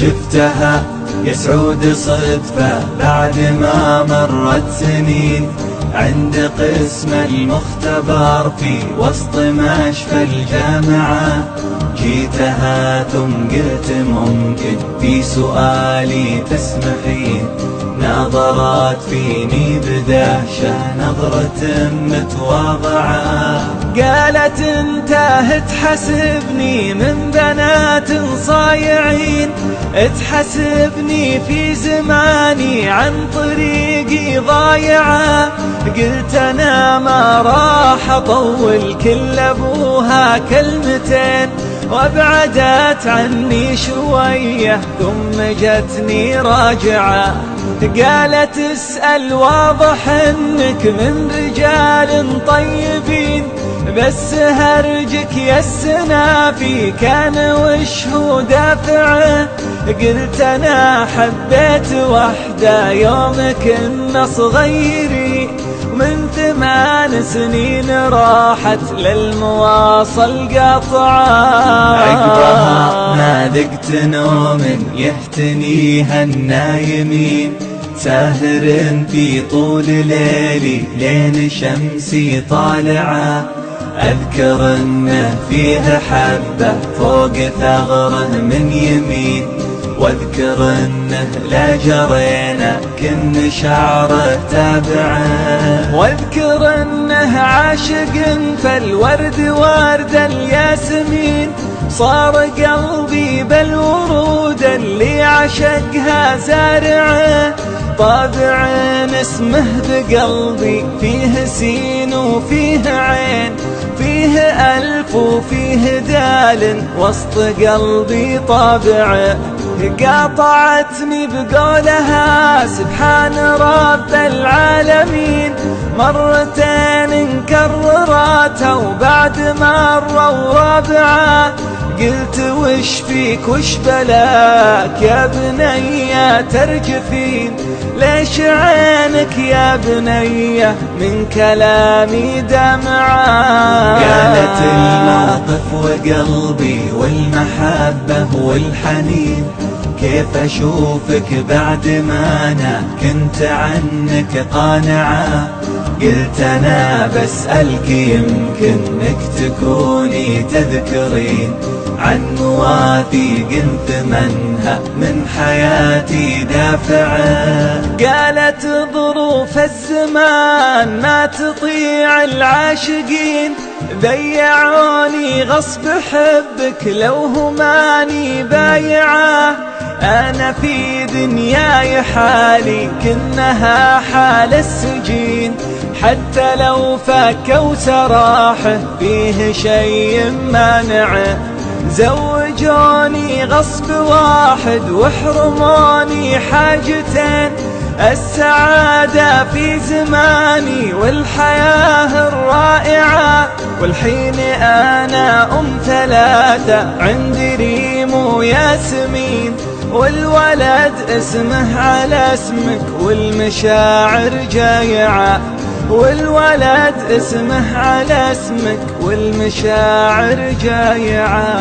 شفتها يا سعود صدفة بعد ما مرت سنين عند قسم المختبر في وسط مشفى الجامعة. جيتها ثم قلت ممكن في سؤالي تسمحين. نظرت فيني بدهشة نظرة متواضعة، قالت انت تحسبني من بنات صايعين، تحسبني في زماني عن طريقي ضايعة. قلت انا ما راح اطول كل ابوها كلمتين، وابعدت عني شوية ثم جتني راجعة. قالت اسأل واضح انك من رجال طيبين، بس هرجك يا السنافي كان وشه دافعه. قلت انا حبيت وحدة يوم كنا صغيرين، ومن 8 سنين راحت للمواصل قطعة. عقبها ما ذقت نوم يهتنيها النايمين، ساهر في طول ليلي لين شمسي طالعة. أذكر أنه فيه حبة فوق ثغره من يمين، واذكر أنه لا جرينا كن شعره تابعه. واذكر أنه عاشق فالورد ورد الياسمين، صار قلبي بالورود اللي عشقها زارعه. طابع اسمه بقلبي فيه سين وفيه عين، فيه ألف وفيه دال وسط قلبي طابعه. قاطعتني بقولها سبحان رب العالمين، مرتين انكررتها وبعد مرة ورابعة. قلت وش فيك وش بلاك يا بنية ترجفين، ليش عينك يا بنية من كلامي دمعة. قالت الموقف وقلبي والمحبة والحنين، كيف أشوفك بعد ما أنا كنت عنك قانعة. قلت أنا بسألك يمكنك تكوني تذكرين عن مواثيق ثمنها من حياتي دافعة. قالت ظروف الزمان ما تطيع العاشقين، ضيعوني غصب حبك لو هماني بايعة. أنا في دنياي حالي كنها حال السجين، حتى لو فكوا سراحه فيه شيء مانعه. زوجوني غصب واحد وحرموني حاجتين، السعادة في زماني والحياة الرائعة. والحين أنا 3 عندي ريم وياسمين، والولد اسمه على اسمك والمشاعر جايعة. والولد اسمه على اسمك والمشاعر جايعة.